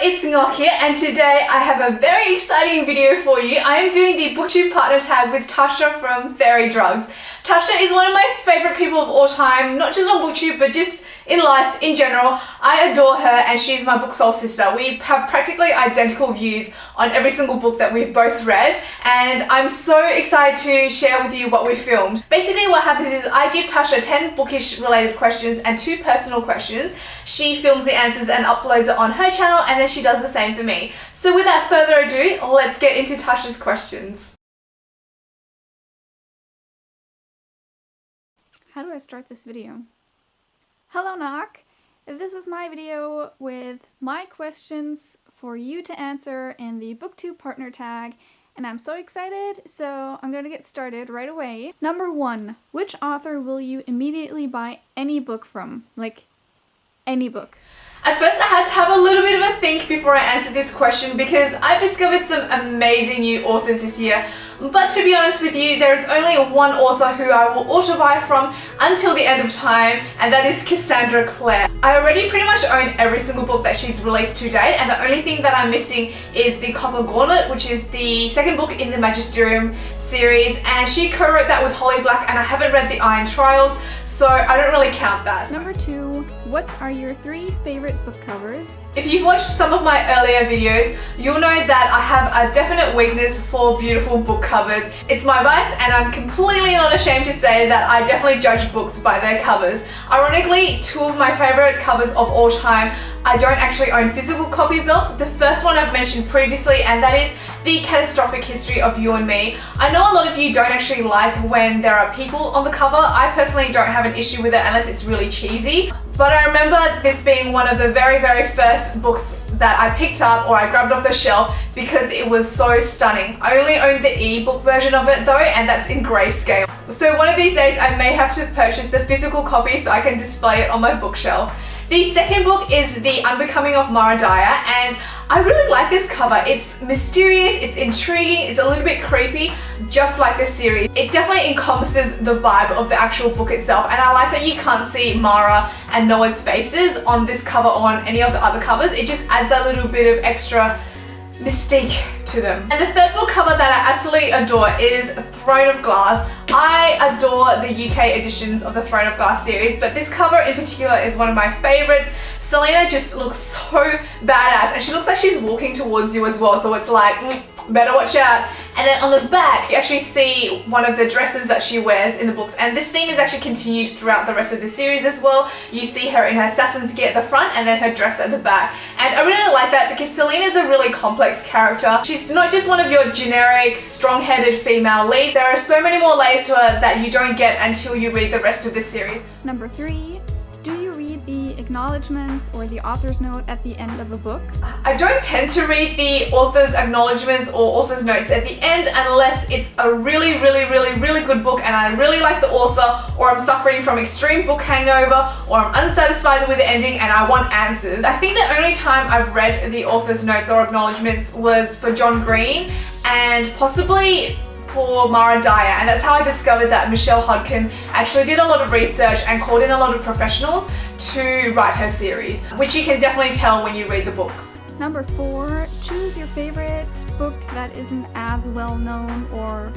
it's Ngok here, and today I have a very exciting video for you. I am doing the BookTube partner tag with Tasha from Fairy Drugs. Tasha is one of my favorite people of all time, not just on BookTube, but just in life in general. I adore her and she's my book soul sister. We have practically identical views on every single book that we've both read, and I'm so excited to share with you what we filmed. Basically what happens is I give Tasha 10 bookish related questions and 2 personal questions. She films the answers and uploads it on her channel, and then she does the same for me. So without further ado, let's get into Tasha's questions. How do I start this video? Hello Ngok! This is my video with my questions for you to answer in the BookTube partner tag, and I'm so excited, so I'm going to get started right away. Number 1. Which author will you immediately buy any book from? Like, any book. At first I had to have a little bit of a think before I answered this question because I've discovered some amazing new authors this year. But to be honest with you, there is only one author who I will auto buy from until the end of time, and that is Cassandra Clare. I already pretty much own every single book that she's released to date, and the only thing that I'm missing is the Copper Gauntlet, which is the second book in the Magisterium series, and she co-wrote that with Holly Black, and I haven't read the Iron Trials, so I don't really count that. Number 2. What are your 3 favorite book covers? If you've watched some of my earlier videos, you'll know that I have a definite weakness for beautiful book covers. It's my vice, and I'm completely not ashamed to say that I definitely judge books by their covers. Ironically, 2 of my favorite covers of all time I don't actually own physical copies of. The first one I've mentioned previously, and that is The Catastrophic History of You and Me. I know a lot of you don't actually like when there are people on the cover. I personally don't have an issue with it unless it's really cheesy. But I remember this being one of the very first books that I picked up or I grabbed off the shelf because it was so stunning. I only own the e-book version of it though, and that's in grayscale. So one of these days I may have to purchase the physical copy so I can display it on my bookshelf. The second book is The Unbecoming of Mara Dyer, and I really like this cover. It's mysterious, it's intriguing, it's a little bit creepy, just like the series. It definitely encompasses the vibe of the actual book itself, and I like that you can't see Mara and Noah's faces on this cover or on any of the other covers. It just adds a little bit of extra mystique to them. And the third book cover that I absolutely adore is Throne of Glass. I adore the UK editions of the Throne of Glass series, but this cover in particular is one of my favorites. Selena just looks so badass, and she looks like she's walking towards you as well, so it's like, better watch out. And then on the back, you actually see one of the dresses that she wears in the books, and this theme is actually continued throughout the rest of the series as well. You see her in her assassin's gear at the front and then her dress at the back. And I really like that because Selena's a really complex character. She's not just one of your generic, strong-headed female leads. There are so many more layers to her that you don't get until you read the rest of the series. Number 3. Do you read the acknowledgements or the author's note at the end of a book? I don't tend to read the author's acknowledgements or author's notes at the end unless it's a really good book and I really like the author, or I'm suffering from extreme book hangover, or I'm unsatisfied with the ending and I want answers. I think the only time I've read the author's notes or acknowledgements was for John Green and possibly for Mara Dyer, and that's how I discovered that Michelle Hodkin actually did a lot of research and called in a lot of professionals to write her series, which you can definitely tell when you read the books. Number 4. Choose your favorite book that isn't as well known or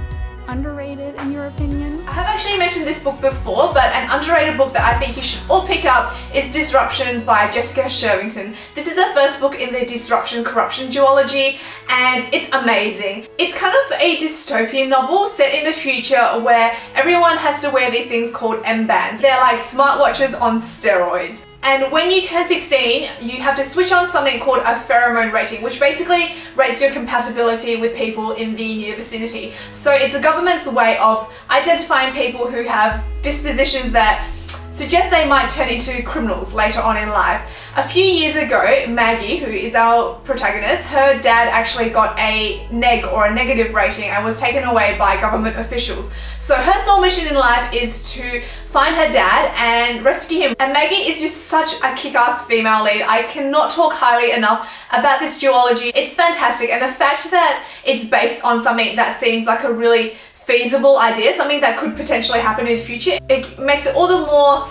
underrated in your opinion. I have actually mentioned this book before, but an underrated book that I think you should all pick up is Disruption by Jessica Shervington. This is the first book in the Disruption Corruption duology, and it's amazing. It's kind of a dystopian novel set in the future where everyone has to wear these things called M-bands. They're like smartwatches on steroids. And when you turn 16, you have to switch on something called a pheromone rating, which basically rates your compatibility with people in the near vicinity. So it's the government's way of identifying people who have dispositions that suggest they might turn into criminals later on in life. A few years ago, Maggie, who is our protagonist, her dad actually got a neg or a negative rating and was taken away by government officials. So her sole mission in life is to find her dad and rescue him. And Maggie is just such a kick-ass female lead. I cannot talk highly enough about this duology. It's fantastic, and the fact that it's based on something that seems like a really feasible idea, something that could potentially happen in the future, it makes it all the more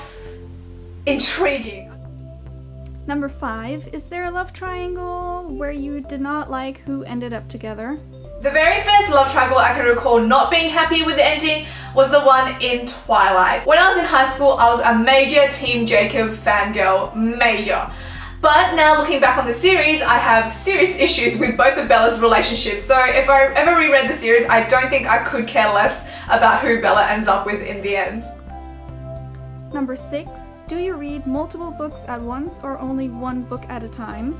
intriguing. Number 5, is there a love triangle where you did not like who ended up together? The very first love triangle I can recall not being happy with the ending was the one in Twilight. When I was in high school, I was a major Team Jacob fangirl, major. But now looking back on the series, I have serious issues with both of Bella's relationships. So if I ever reread the series, I don't think I could care less about who Bella ends up with in the end. Number 6, do you read multiple books at once or only one book at a time?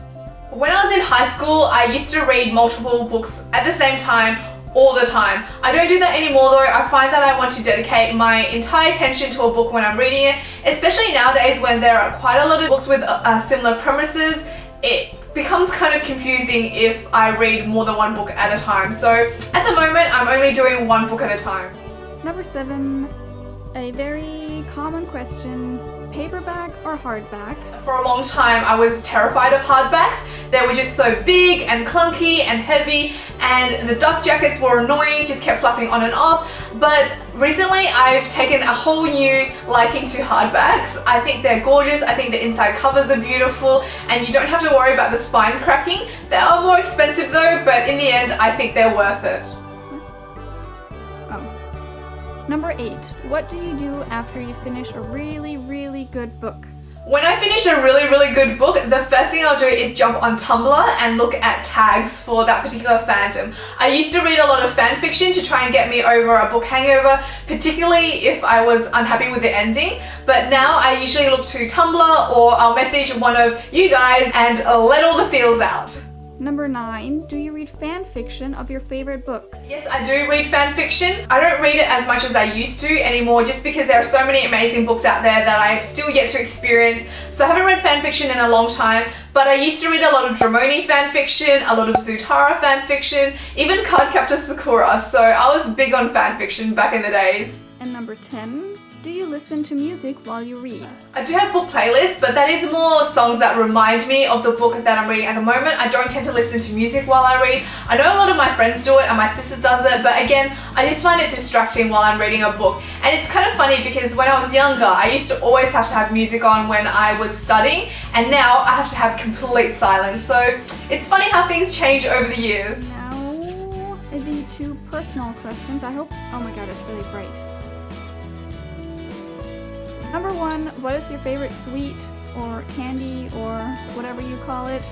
When I was in high school, I used to read multiple books at the same time, all the time. I don't do that anymore though. I find that I want to dedicate my entire attention to a book when I'm reading it, especially nowadays when there are quite a lot of books with similar premises. It becomes kind of confusing if I read more than one book at a time. So at the moment, I'm only doing one book at a time. Number 7, a very common question, paperback or hardback? For a long time, I was terrified of hardbacks. They were just so big and clunky and heavy, and the dust jackets were annoying, just kept flapping on and off. But recently, I've taken a whole new liking to hardbacks. I think they're gorgeous. I think the inside covers are beautiful, and you don't have to worry about the spine cracking. They are more expensive though, but in the end, I think they're worth it. Number 8, what do you do after you finish a really, really good book? When I finish a really, really good book, the first thing I'll do is jump on Tumblr and look at tags for that particular fandom. I used to read a lot of fan fiction to try and get me over a book hangover, particularly if I was unhappy with the ending. But now I usually look to Tumblr, or I'll message one of you guys and let all the feels out. Number 9, do you read fan fiction of your favorite books? Yes, I do read fan fiction. I don't read it as much as I used to anymore, just because there are so many amazing books out there that I've still yet to experience. So I haven't read fan fiction in a long time, but I used to read a lot of Dramoni fan fiction, a lot of Zutara fan fiction, even Cardcaptor Sakura. So I was big on fan fiction back in the days. And number 10, do you listen to music while you read? I do have book playlists, but that is more songs that remind me of the book that I'm reading at the moment. I don't tend to listen to music while I read. I know a lot of my friends do it and my sister does it, but again, I just find it distracting while I'm reading a book. And it's kind of funny because when I was younger, I used to always have to have music on when I was studying, and now I have to have complete silence. So it's funny how things change over the years. Now, the 2 personal questions. Oh my god, it's really bright. Number 1, what is your favorite sweet or candy or whatever you call it?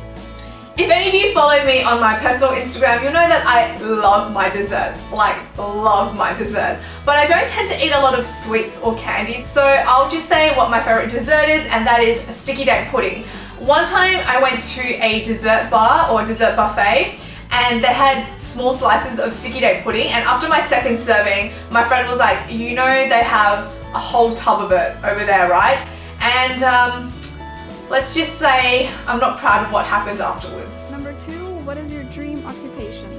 If any of you follow me on my personal Instagram, you'll know that I love my desserts, like love my desserts. But I don't tend to eat a lot of sweets or candies, so I'll just say what my favorite dessert is, and that is a sticky date pudding. One time I went to a dessert bar or dessert buffet, and they had small slices of sticky date pudding, and after my second serving, my friend was like, you know they have a whole tub of it over there, right? And let's just say I'm not proud of what happened afterwards. Number 2, what is your dream occupation?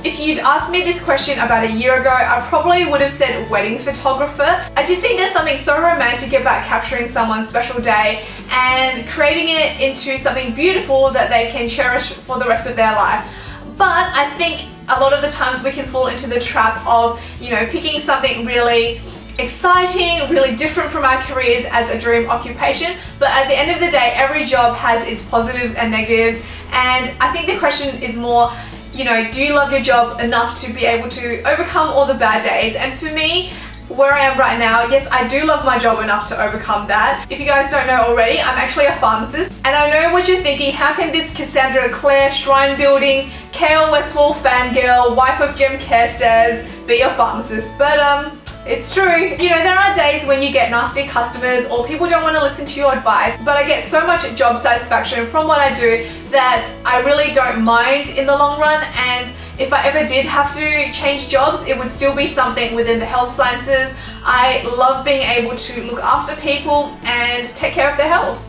If you'd asked me this question about a year ago, I probably would have said wedding photographer. I just think there's something so romantic about capturing someone's special day and creating it into something beautiful that they can cherish for the rest of their life. But I think a lot of the times we can fall into the trap of, picking something really exciting, really different from our careers as a dream occupation. But at the end of the day, every job has its positives and negatives. And I think the question is more, do you love your job enough to be able to overcome all the bad days? And for me, where I am right now, yes, I do love my job enough to overcome that. If you guys don't know already, I'm actually a pharmacist. And I know what you're thinking, how can this Cassandra Clare shrine building, Kale Westfall fangirl, wife of Jem Carestairs be a pharmacist? But it's true. There are days when you get nasty customers or people don't want to listen to your advice, but I get so much job satisfaction from what I do that I really don't mind in the long run. And if I ever did have to change jobs, it would still be something within the health sciences. I love being able to look after people and take care of their health.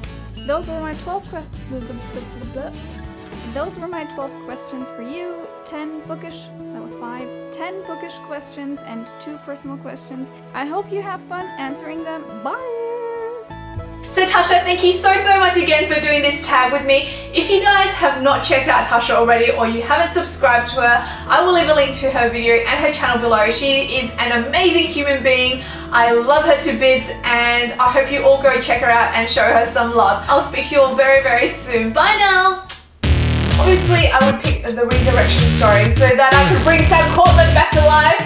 Those were my 12 questions for you. 10 bookish, that was 5. 10 bookish questions and 2 personal questions. I hope you have fun answering them. Bye! So Tasha, thank you so much again for doing this tag with me. If you guys have not checked out Tasha already or you haven't subscribed to her, I will leave a link to her video and her channel below. She is an amazing human being. I love her to bits, and I hope you all go check her out and show her some love. I'll speak to you all very, very soon. Bye now. Obviously, I would pick the resurrection story so that I could bring Sam Cortland back to life.